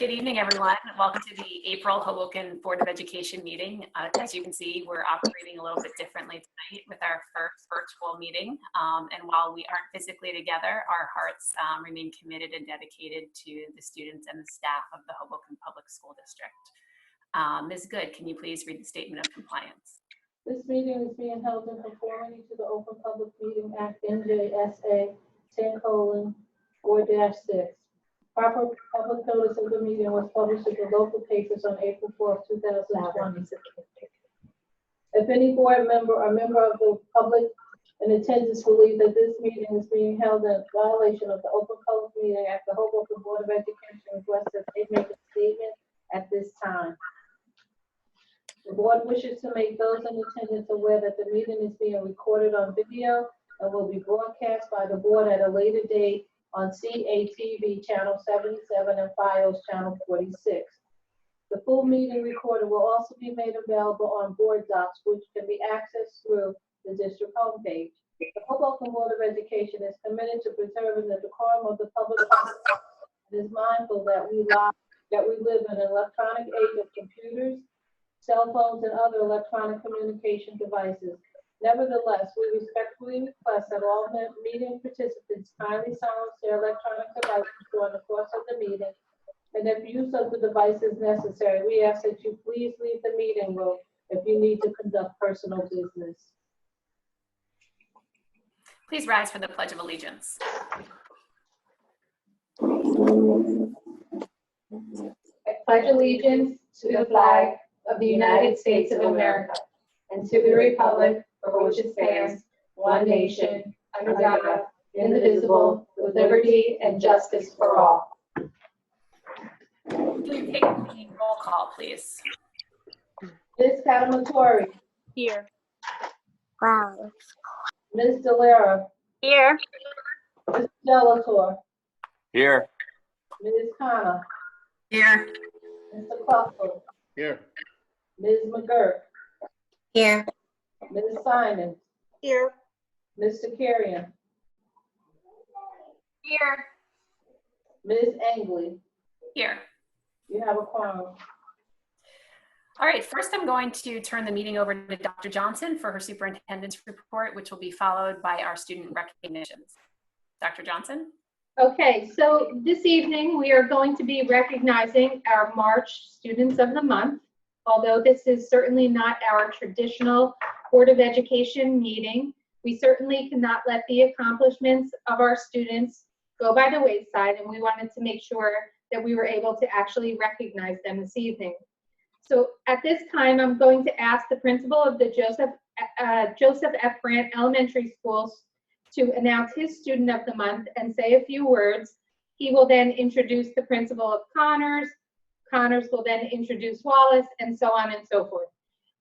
Good evening, everyone. Welcome to the April Hoboken Board of Education meeting. As you can see, we're operating a little bit differently tonight with our first virtual meeting. And while we aren't physically together, our hearts remain committed and dedicated to the students and the staff of the Hoboken Public School District. Ms. Good, can you please read the statement of compliance? This meeting is being held in conformity to the Open Public Meeting Act, NJSA 10:4-6. Proper public notice of the meeting was published in the local papers on April 4th, 2020. If any board member or member of the public in attendance believe that this meeting is being held in violation of the Open Public Meeting Act, the Hoboken Board of Education requests that they make a statement at this time. The board wishes to make those in attendance aware that the meeting is being recorded on video and will be broadcast by the board at a later date on CATV channel 77 and FiOS channel 46. The full meeting recording will also be made available on board docs, which can be accessed through the district homepage. The Hoboken Board of Education is committed to preserving the decorum of the public and is mindful that we live in an electronic age of computers, cell phones, and other electronic communication devices. Nevertheless, we respectfully request that all meeting participants kindly silence their electronic devices during the course of the meeting, and if use of the device is necessary, we ask that you please leave the meeting room if you need to conduct personal business. Please rise for the Pledge of Allegiance. I pledge allegiance to the flag of the United States of America and to the republic for which it stands, one nation, under God, indivisible, with liberty and justice for all. Can you take the roll call, please? Ms. Cademartori. Here. Wow. Ms. Dallara. Here. Mr. Adelatorre. Here. Ms. Khanna. Here. Mr. Kluepfel. Here. Ms. McGuirk. Here. Ms. Simons. Here. Ms. Tekirian. Here. Ms. Angley. Here. You have a quorum. All right, first I'm going to turn the meeting over to Dr. Johnson for her superintendent's report, which will be followed by our student recognitions. Dr. Johnson? Okay, so this evening we are going to be recognizing our March Students of the Month. Although this is certainly not our traditional Board of Education meeting, we certainly cannot let the accomplishments of our students go by the wayside, and we wanted to make sure that we were able to actually recognize them this evening. So at this time, I'm going to ask the principal of the Joseph F. Brandt Elementary Schools to announce his Student of the Month and say a few words. He will then introduce the principal of Connors. Connors will then introduce Wallace, and so on and so forth.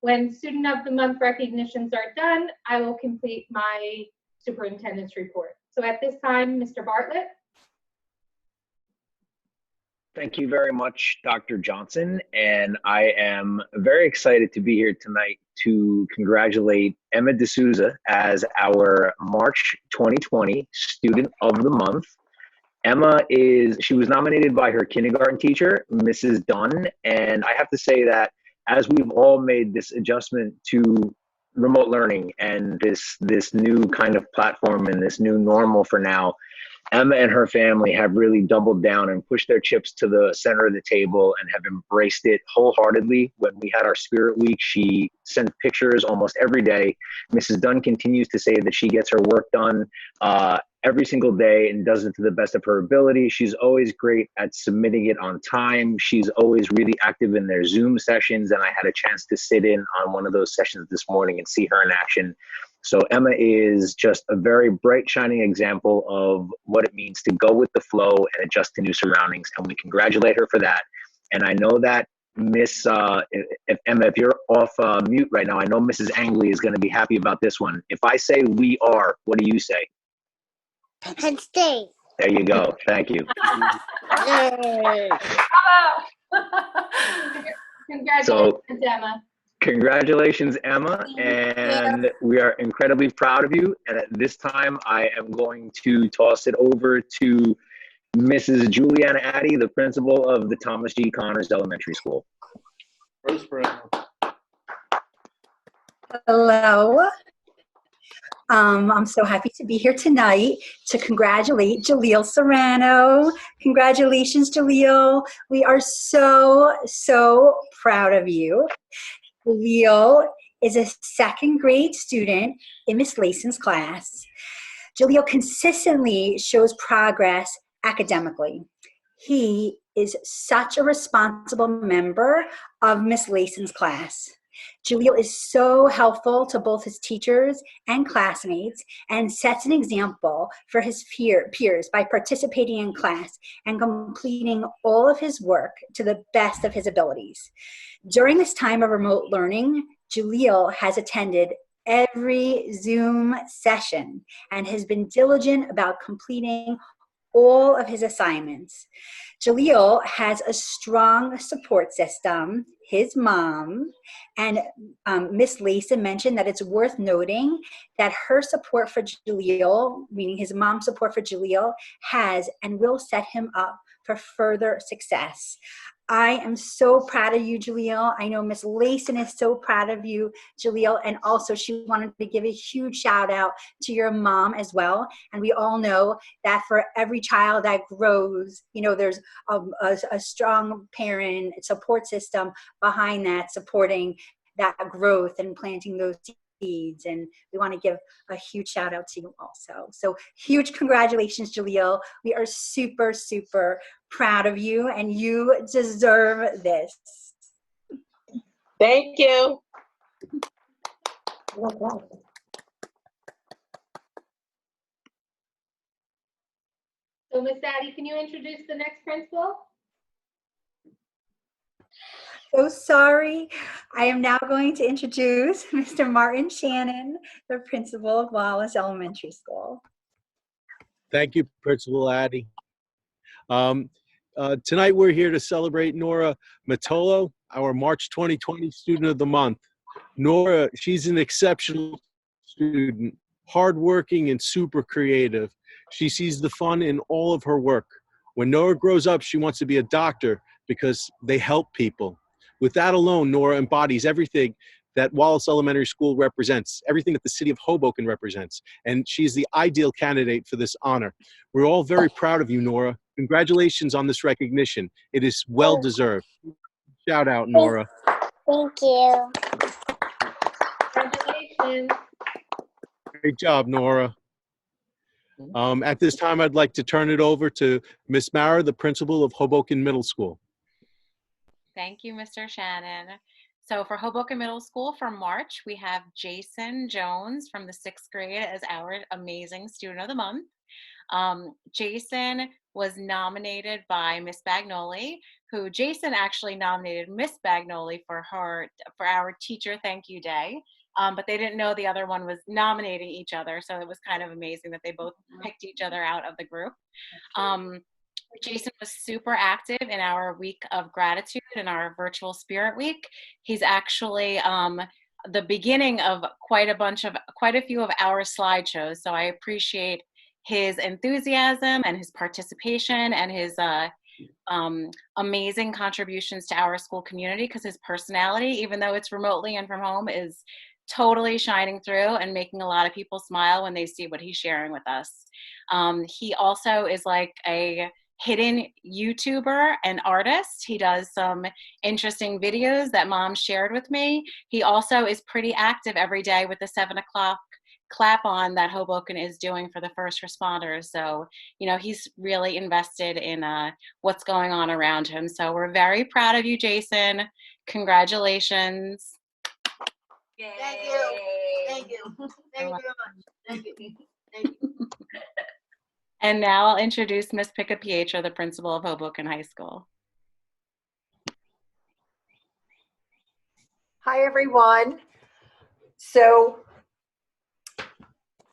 When Student of the Month recognitions are done, I will complete my superintendent's report. So at this time, Mr. Bartlett. Thank you very much, Dr. Johnson. And I am very excited to be here tonight to congratulate Emma D'Souza as our March 2020 Student of the Month. Emma she was nominated by her kindergarten teacher, Mrs. Dunn, and I have to say that as we've all made this adjustment to remote learning and this new kind of platform and this new normal for now, Emma and her family have really doubled down and pushed their chips to the center of the table and have embraced it wholeheartedly. When we had our Spirit Week, she sent pictures almost every day. Mrs. Dunn continues to say that she gets her work done every single day and does it to the best of her ability. She's always great at submitting it on time. She's always really active in their Zoom sessions, and I had a chance to sit in on one of those sessions this morning and see her in action. So Emma is just a very bright, shining example of what it means to go with the flow and adjust to new surroundings, and we congratulate her for that. And I know that Miss Emma, if you're off mute right now, I know Mrs. Angley is going to be happy about this one. If I say we are, what do you say? Penn State. There you go. Thank you. Yay. Congratulations, Emma. Congratulations, Emma, and we are incredibly proud of you. And at this time, I am going to toss it over to Mrs. Juliana Addy, the principal of the Thomas G. Connors Elementary School. Hello. I'm so happy to be here tonight to congratulate Jaleel Serrano. Congratulations, Jaleel. We are so, so proud of you. Jaleel is a second grade student in Miss Lason's class. Jaleel consistently shows progress academically. He is such a responsible member of Miss Lason's class. Jaleel is so helpful to both his teachers and classmates and sets an example for his peers by participating in class and completing all of his work to the best of his abilities. During this time of remote learning, Jaleel has attended every Zoom session and has been diligent about completing all of his assignments. Jaleel has a strong support system, his mom, and Miss Lisa mentioned that it's worth noting that her support for Jaleel, meaning his mom's support for Jaleel, has and will set him up for further success. I am so proud of you, Jaleel. I know Miss Layson is so proud of you, Jaleel, and also she wanted to give a huge shout out to your mom as well. And we all know that for every child that grows, you know, there's a strong parent support system behind that, supporting that growth and planting those seeds. And we want to give a huge shout out to you also. So huge congratulations, Jaleel. We are super, super proud of you, and you deserve this. Thank you. So Ms. Addy, can you introduce the next principal? So sorry. I am now going to introduce Mr. Martin Shannon, the principal of Wallace Elementary School. Thank you, Principal Addy. Tonight we're here to celebrate Nora Matolo, our March 2020 Student of the Month. Nora, she's an exceptional student, hardworking and super creative. She sees the fun in all of her work. When Nora grows up, she wants to be a doctor because they help people. With that alone, Nora embodies everything that Wallace Elementary School represents, everything that the city of Hoboken represents, and she's the ideal candidate for this honor. We're all very proud of you, Nora. Congratulations on this recognition. It is well deserved. Shout out, Nora. Thank you. Congratulations. Great job, Nora. At this time, I'd like to turn it over to Miss Mara, the principal of Hoboken Middle School. Thank you, Mr. Shannon. So for Hoboken Middle School for March, we have Jason Jones from the 6th grade as our amazing Student of the Month. Jason was nominated by Miss Bagnoli, who Jason actually nominated Miss Bagnoli for our Teacher Thank You Day. But they didn't know the other one was nominating each other. So it was kind of amazing that they both picked each other out of the group. Jason was super active in our week of gratitude in our virtual Spirit Week. He's actually the beginning of quite a few of our slideshows. So I appreciate his enthusiasm and his participation and his amazing contributions to our school community, because his personality, even though it's remotely and from home, is totally shining through and making a lot of people smile when they see what he's sharing with us. He also is like a hidden YouTuber and artist. He does some interesting videos that Mom shared with me. He also is pretty active every day with the 7 o'clock clap on that Hoboken is doing for the first responders. So, you know, he's really invested in what's going on around him. So we're very proud of you, Jason. Congratulations. Thank you. Thank you. Thank you very much. Thank you. Thank you. And now I'll introduce Ms. Pica-Pietro, the principal of Hoboken High School. Hi, everyone. So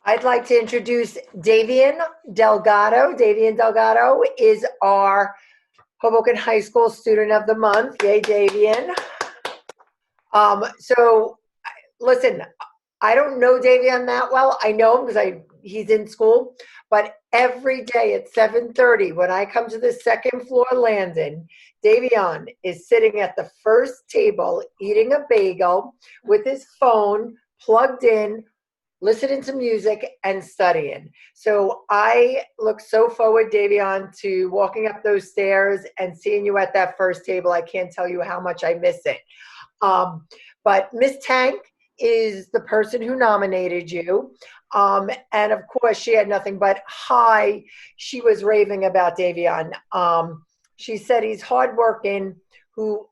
I'd like to introduce Davian Delgado. Davian Delgado is our Hoboken High School Student of the Month. Yay, Davian. So listen, I don't know Davion that well. I know him because he's in school, but every day at 7:30, when I come to the second floor landing, Davion is sitting at the first table eating a bagel with his phone plugged in, listening to music and studying. So I look so forward, Davion, to walking up those stairs and seeing you at that first table. I can't tell you how much I miss it. But Miss Tank is the person who nominated you. And of course, she had nothing but high. She was raving about Davion. She said he's hardworking, who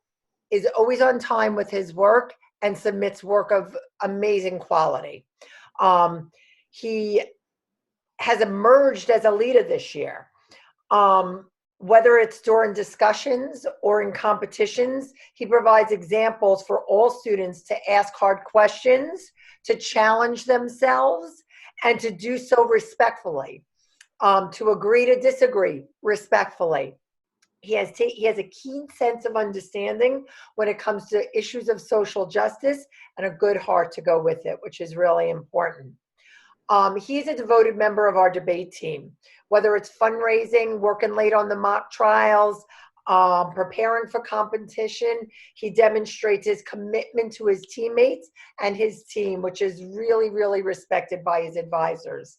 is always on time with his work and submits work of amazing quality. He has emerged as a leader this year. Whether it's during discussions or in competitions, he provides examples for all students to ask hard questions, to challenge themselves, and to do so respectfully, to agree to disagree respectfully. He has a keen sense of understanding when it comes to issues of social justice and a good heart to go with it, which is really important. He's a devoted member of our debate team, whether it's fundraising, working late on the mock trials, preparing for competition. He demonstrates his commitment to his teammates and his team, which is really, really respected by his advisors.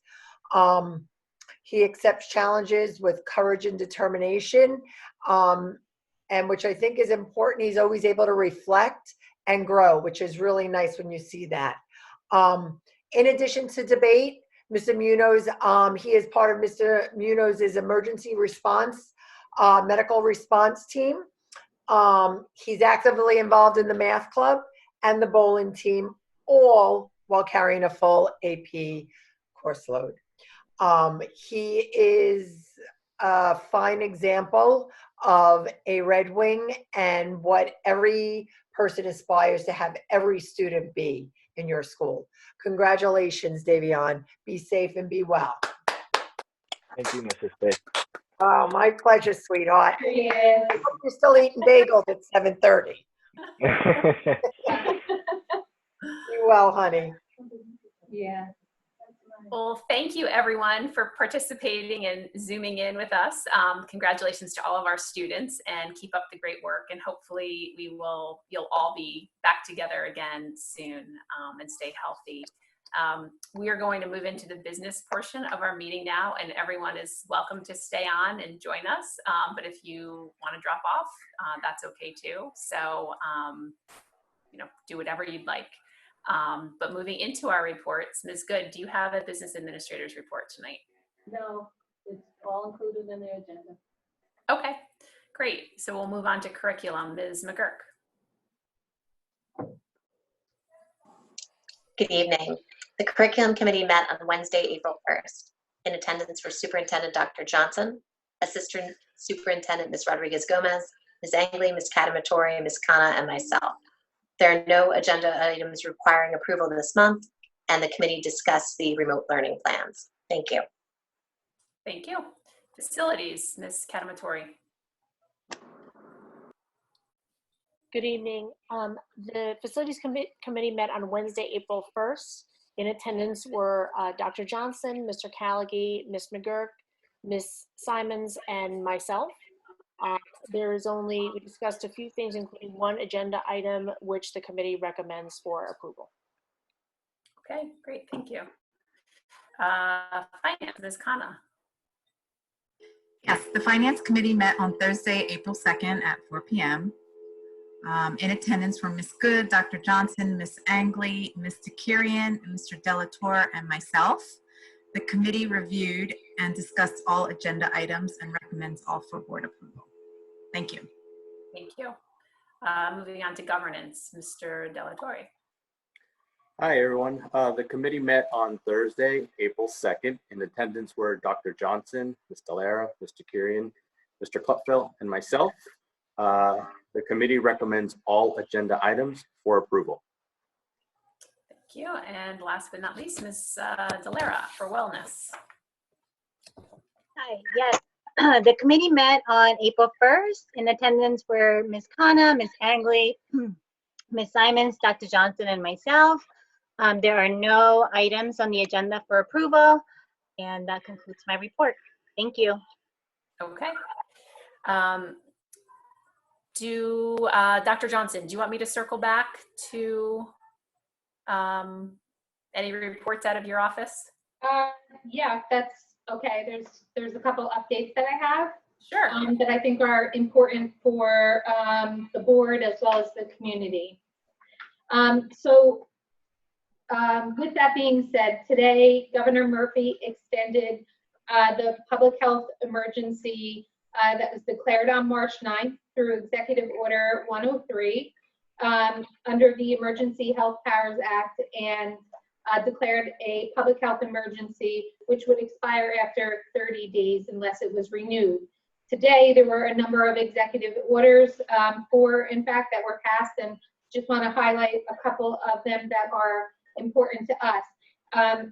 He accepts challenges with courage and determination, and which I think is important. He's always able to reflect and grow, which is really nice when you see that. In addition to debate, Mr. Munoz, he is part of Mr. Munoz's emergency response, medical response team. He's actively involved in the math club and the bowling team, all while carrying a full AP course load. He is a fine example of a Red Wing and what every person aspires to have every student be in your school. Congratulations, Davion. Be safe and be well. Thank you, Mrs. Fish. Oh, my pleasure, sweetheart. Yes. I hope you're still eating bagels at 7:30. Be well, honey. Yeah. Well, thank you everyone for participating and zooming in with us. Congratulations to all of our students, and keep up the great work, and hopefully you'll all be back together again soon, and stay healthy. We are going to move into the business portion of our meeting now, and everyone is welcome to stay on and join us. But if you want to drop off, that's okay too. So, do whatever you'd like. But moving into our reports, Ms. Good, do you have a business administrator's report tonight? No, it's all included in the agenda. Okay, great. So we'll move on to curriculum. Ms. McGuirk. Good evening. The Curriculum Committee met on Wednesday, April 1st. In attendance were Superintendent Dr. Johnson, Assistant Superintendent Ms. Rodriguez-Gomez, Ms. Angley, Ms. Cademartori, Ms. Khanna, and myself. There are no agenda items requiring approval this month, and the committee discussed the remote learning plans. Thank you. Thank you. Facilities, Ms. Cademartori. Good evening. The Facilities Committee met on Wednesday, April 1st. In attendance were Dr. Johnson, Mr. Callaghy, Ms. McGuirk, Ms. Simons, and myself. We discussed a few things, including one agenda item, which the committee recommends for approval. Okay, great, thank you. Finance, Ms. Khanna. Yes, the Finance Committee met on Thursday, April 2nd at 4 p.m. In attendance were Ms. Good, Dr. Johnson, Ms. Angley, Ms. Tekirian, Mr. Adelatorre, and myself. The committee reviewed and discussed all agenda items and recommends all for board approval. Thank you. Thank you. Moving on to governance, Mr. Adelatorre. Hi, everyone. The committee met on Thursday, April 2nd. In attendance were Dr. Johnson, Ms. Dallara, Ms. Tekirian, Mr. Kluepfel, and myself. The committee recommends all agenda items for approval. Thank you. And last but not least, Ms. Dallara for wellness. Hi, yes. The committee met on April 1st. In attendance were Ms. Khanna, Ms. Angley, Ms. Simons, Dr. Johnson, and myself. There are no items on the agenda for approval, and that concludes my report. Thank you. Okay. Dr. Johnson, do you want me to circle back to any reports out of your office? Yeah, if that's okay. There's a couple updates that I have. Sure. That I think are important for the board as well as the community. With that being said, today Governor Murphy extended the public health emergency that was declared on March 9th through Executive Order 103 under the Emergency Health Powers Act, and declared a public health emergency which would expire after 30 days unless it was renewed. Today, there were a number of executive orders, in fact, that were passed, and just want to highlight a couple of them that are important to us.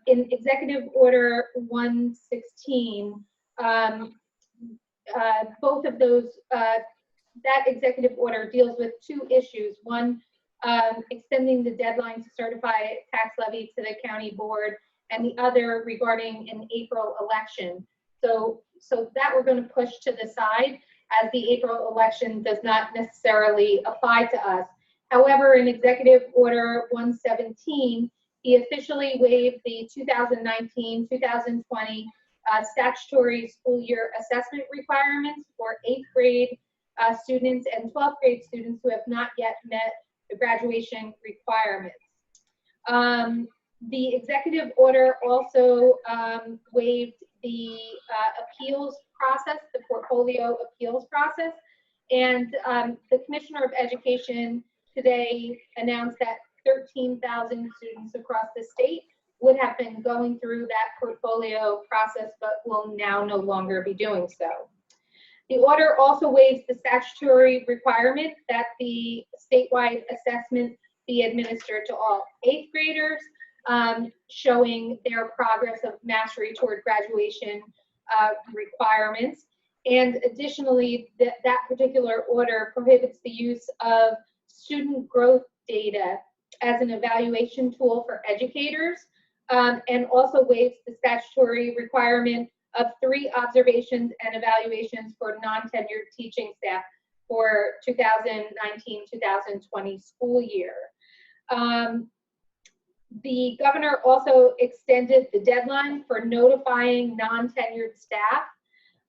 In Executive Order 116, both of those, that executive order deals with two issues. One, extending the deadline to certify tax levy to the county board, and the other regarding an April election. So that we're going to push to the side, as the April election does not necessarily apply to us. However, in Executive Order 117, he officially waived the 2019-2020 statutory school year assessment requirements for 8th grade students and 12th grade students who have not yet met the graduation requirements. The executive order also waived the appeals process, the portfolio appeals process, and the Commissioner of Education today announced that 13,000 students across the state would have been going through that portfolio process, but will now no longer be doing so. The order also waives the statutory requirement that the statewide assessment be administered to all 8th graders, showing their progress of mastery toward graduation requirements. And additionally, that particular order prohibits the use of student growth data as an evaluation tool for educators, and also waives the statutory requirement of 3 observations and evaluations for non-tenured teaching staff for 2019-2020 school year. The governor also extended the deadline for notifying non-tenured staff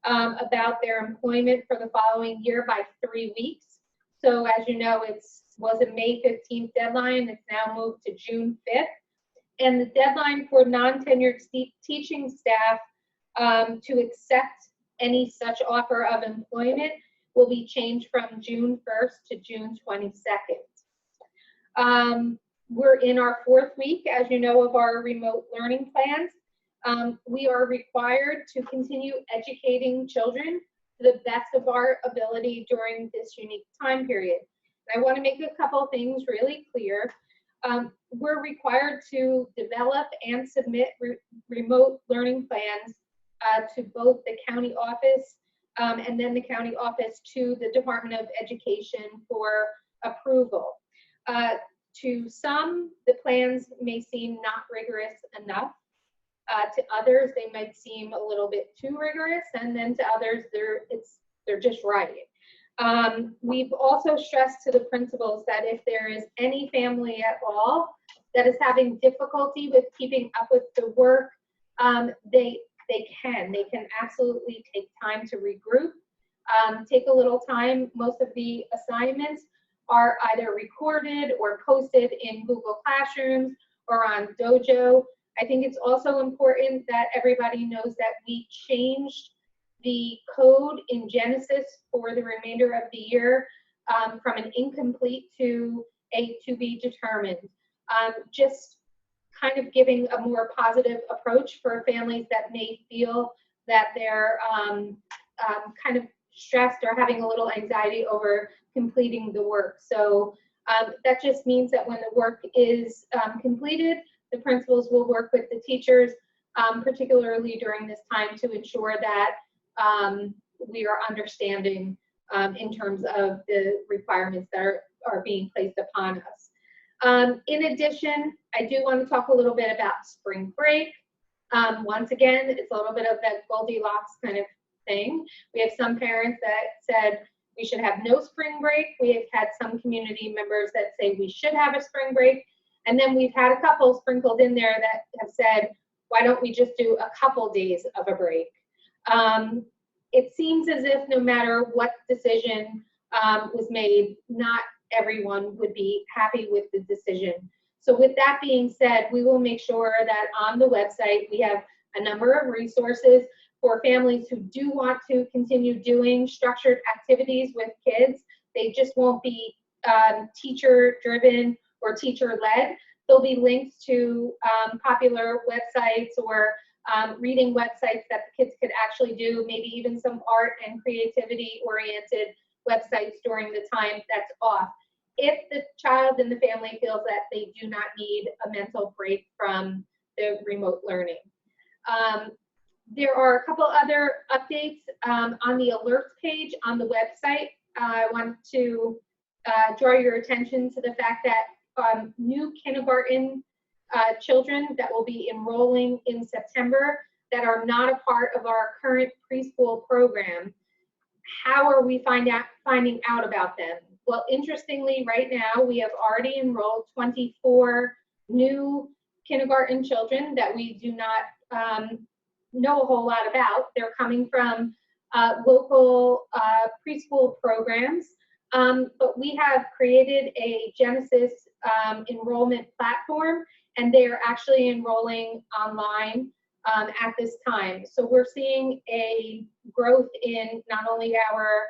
about their employment for the following year by 3 weeks. So as you know, it was a May 15th deadline. It's now moved to June 5th. And the deadline for non-tenured teaching staff to accept any such offer of employment will be changed from June 1st to June 22nd. We're in our 4th week, as you know, of our remote learning plans. We are required to continue educating children to the best of our ability during this unique time period. And I want to make a couple things really clear. We're required to develop and submit remote learning plans to both the county office and then the county office to the Department of Education for approval. To some, the plans may seem not rigorous enough. To others, they might seem a little bit too rigorous, and then to others, they're just right. We've also stressed to the principals that if there is any family at all that is having difficulty with keeping up with the work, they can absolutely take time to regroup, take a little time. Most of the assignments are either recorded or posted in Google Classrooms or on Dojo. I think it's also important that everybody knows that we changed the code in Genesis for the remainder of the year from an incomplete to a to be determined. Just kind of giving a more positive approach for families that may feel that they're kind of stressed or having a little anxiety over completing the work. So that just means that when the work is completed, the principals will work with the teachers, particularly during this time, to ensure that we are understanding in terms of the requirements that are being placed upon us. In addition, I do want to talk a little bit about spring break. Once again, it's a little bit of that Goldilocks kind of thing. We have some parents that said we should have no spring break. We have had some community members that say we should have a spring break. And then we've had a couple sprinkled in there that have said, why don't we just do a couple days of a break? It seems as if no matter what decision was made, not everyone would be happy with the decision. So with that being said, we will make sure that on the website we have a number of resources for families who do want to continue doing structured activities with kids. They just won't be teacher-driven or teacher-led. There'll be links to popular websites or reading websites that the kids could actually do, maybe even some art and creativity-oriented websites during the time that's off, if the child and the family feels that they do not need a mental break from the remote learning. There are a couple other updates on the alerts page on the website. I want to draw your attention to the fact that new kindergarten children that will be enrolling in September that are not a part of our current preschool program, how are we finding out about them? Well, interestingly, right now we have already enrolled 24 new kindergarten children that we do not know a whole lot about. They're coming from local preschool programs, but we have created a Genesis enrollment platform, and they are actually enrolling online at this time. So we're seeing a growth in not only our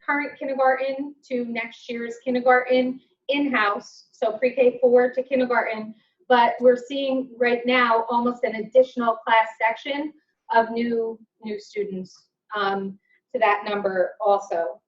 current kindergarten to next year's kindergarten in-house, so pre-K 4 to kindergarten, but we're seeing right now almost an additional class section of new students to that number also.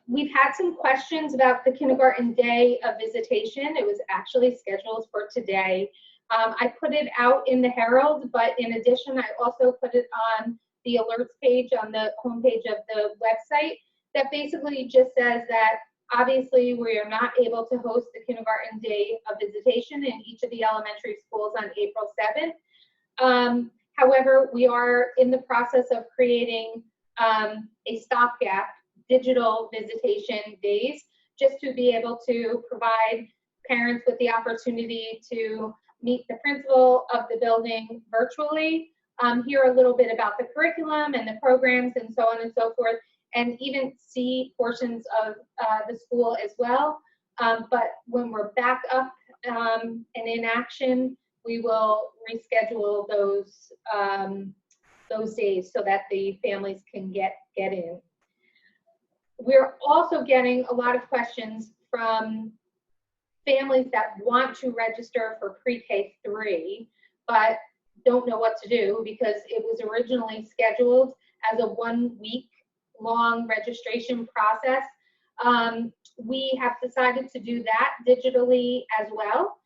We've had some questions about the kindergarten day of visitation. It was actually scheduled for today. I put it out in the Herald, but in addition, I also put it on the alerts page on the homepage of the website that basically just says that obviously we are not able to host the kindergarten day of visitation in each of the elementary schools on April 7th. However, we are in the process of creating a stopgap digital visitation days just to be able to provide parents with the opportunity to meet the principal of the building virtually, hear a little bit about the curriculum and the programs and so on and so forth, and even see portions of the school as well. But when we're back up and in action, we will reschedule those days so that the families can get in. We're also getting a lot of questions from families that want to register for pre-K 3, but don't know what to do because it was originally scheduled as a 1-week long registration process. We have decided to do that digitally as well,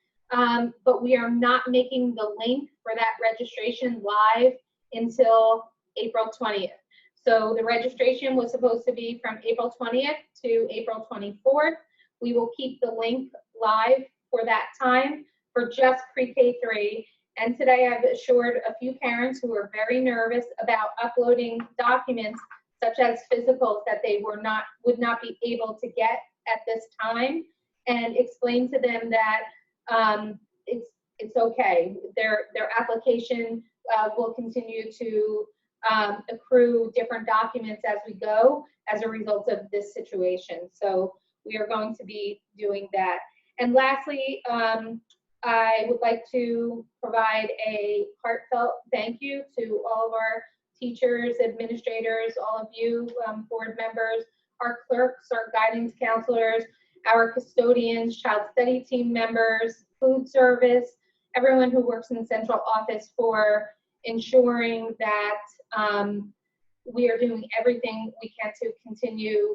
but we are not making the link for that registration live until April 20th. So the registration was supposed to be from April 20th to April 24th. We will keep the link live for that time for just pre-K 3. And today I've assured a few parents who are very nervous about uploading documents such as physicals that they would not be able to get at this time, and explain to them that it's okay. Their application will continue to accrue different documents as we go as a result of this situation. So we are going to be doing that. And lastly, I would like to provide a heartfelt thank you to all of our teachers, administrators, all of you board members, our clerks, our guidance counselors, our custodians, child study team members, food service, everyone who works in the central office for ensuring that we are doing everything we can to continue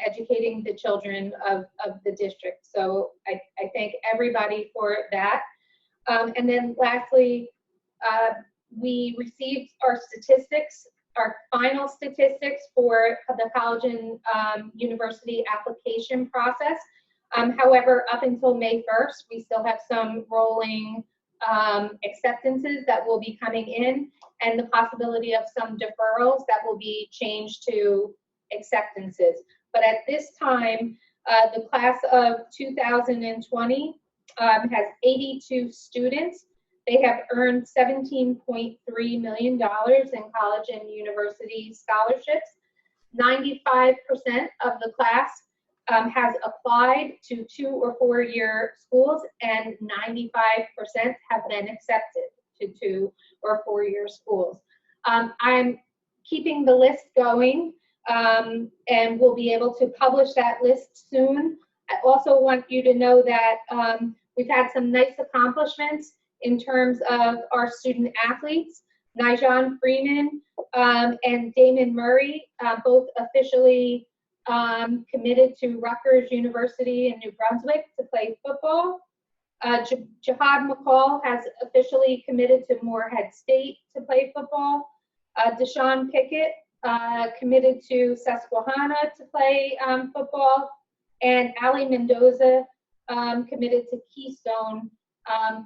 educating the children of the district. So I thank everybody for that. And then lastly, we received our statistics our final statistics for the college and university application process. However, up until May 1st, we still have some rolling acceptances that will be coming in, and the possibility of some deferrals that will be changed to acceptances. But at this time, the class of 2020 has 82 students. They have earned $17.3 million in college and university scholarships. 95% of the class has applied to 2 or 4 year schools, and 95% have been accepted to 2 or 4 year schools. I'm keeping the list going, and we'll be able to publish that list soon. I also want you to know that we've had some nice accomplishments in terms of our student athletes. Nijon Freeman and Damon Murray both officially committed to Rutgers University in New Brunswick to play football. Jihad McCall has officially committed to Moorhead State to play football. Deshaun Pickett committed to Susquehanna to play football. And Ali Mendoza committed to Keystone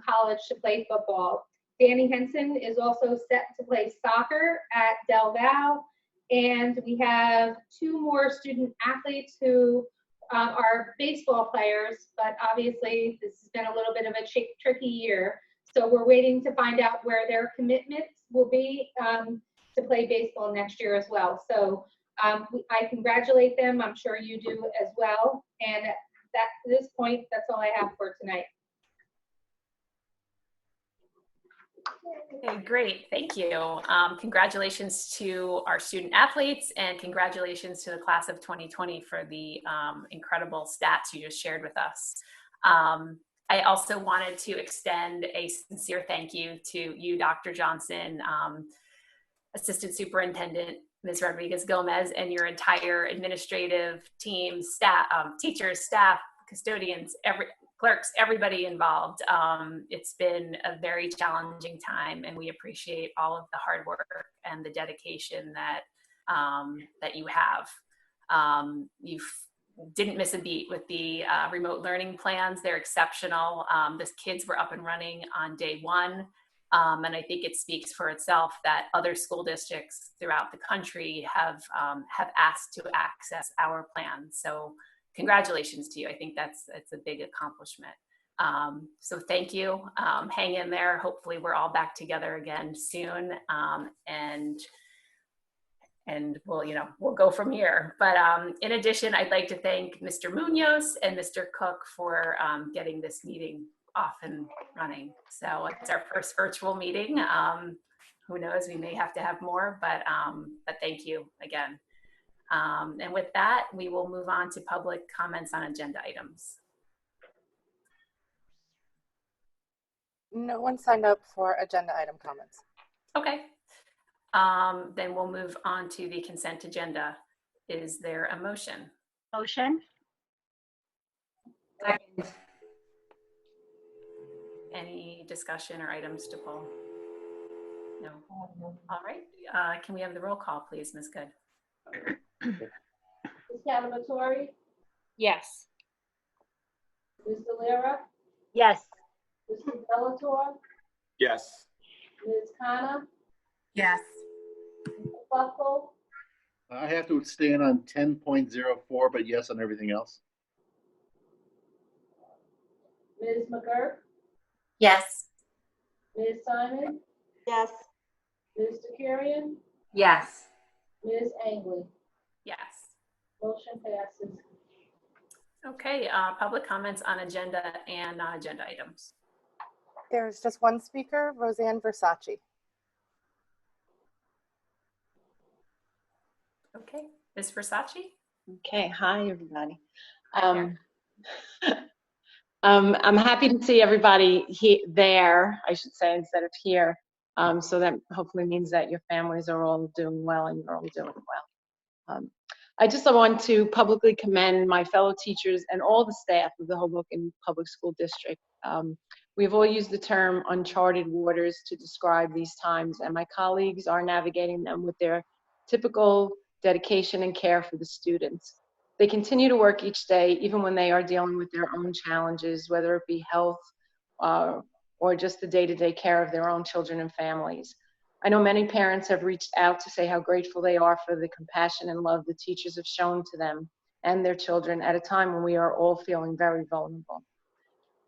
College to play football. Danny Henson is also set to play soccer at Del Val. And we have 2 more student athletes who are baseball players, but obviously this has been a little bit of a tricky year. So we're waiting to find out where their commitments will be to play baseball next year as well. So I congratulate them. I'm sure you do as well. And at this point, that's all I have for tonight. Okay, great, thank you. Congratulations to our student athletes, and congratulations to the class of 2020 for the incredible stats you just shared with us. I also wanted to extend a sincere thank you to you, Dr. Johnson, Assistant Superintendent Ms. Rodriguez-Gomez, and your entire administrative team, staff, teachers, staff, custodians, clerks, everybody involved. It's been a very challenging time, and we appreciate all of the hard work and the dedication that that you have. You didn't miss a beat with the remote learning plans. They're exceptional. The kids were up and running on day 1. And I think it speaks for itself that other school districts throughout the country have asked to access our plan. So congratulations to you. I think it's a big accomplishment. So thank you. Hang in there. Hopefully we're all back together again soon. And we'll go from here. But in addition, I'd like to thank Mr. Munoz and Mr. Cook for getting this meeting off and running. So it's our first virtual meeting. Who knows, we may have to have more, but thank you again. And with that, we will move on to public comments on agenda items. No one signed up for agenda item comments. Okay. Then we'll move on to the consent agenda. Is there a motion? Motion. Second. Any discussion or items to pull? No. All right. Can we have the roll call, please, Ms. Good? Ms. Cademartori? Yes. Ms. Dallara? Yes. Mr. Adelatorre? Yes. Ms. Khanna? Yes. Mr. Kluepfel? I have to abstain on 10.04, but yes on everything else. Ms. McGuirk? Yes. Ms. Simons? Yes. Ms. Tekirian? Yes. Ms. Angley? Yes. Motion passes. Okay, public comments on agenda and non-agenda items. There's just one speaker, Roseanne Versace. Okay, Ms. Versace? Okay, hi everybody. I'm happy to see everybody there, I should say, instead of here. So that hopefully means that your families are all doing well and you're all doing well. I just want to publicly commend my fellow teachers and all the staff of the Hoboken Public School District. We've all used the term uncharted waters to describe these times, and my colleagues are navigating them with their typical dedication and care for the students. They continue to work each day, even when they are dealing with their own challenges, whether it be health or just the day-to-day care of their own children and families. I know many parents have reached out to say how grateful they are for the compassion and love the teachers have shown to them and their children at a time when we are all feeling very vulnerable.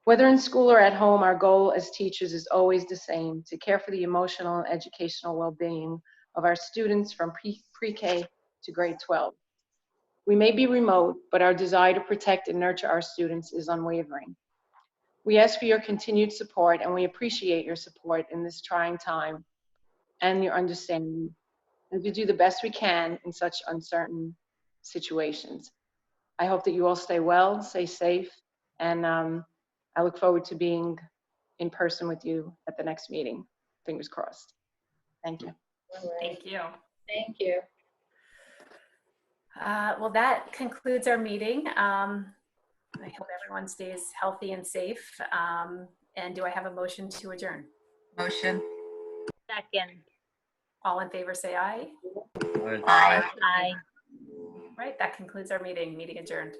Whether in school or at home, our goal as teachers is always the same: to care for the emotional and educational well-being of our students from pre-K to grade 12. We may be remote, but our desire to protect and nurture our students is unwavering. We ask for your continued support, and we appreciate your support in this trying time and your understanding as we do the best we can in such uncertain situations. I hope that you all stay well, stay safe, and I look forward to being in person with you at the next meeting. Fingers crossed. Thank you. Thank you. Thank you. Well, that concludes our meeting. I hope everyone stays healthy and safe. And do I have a motion to adjourn? Motion. Second. All in favor, say aye. Aye. Aye. Right, that concludes our meeting. Meeting adjourned.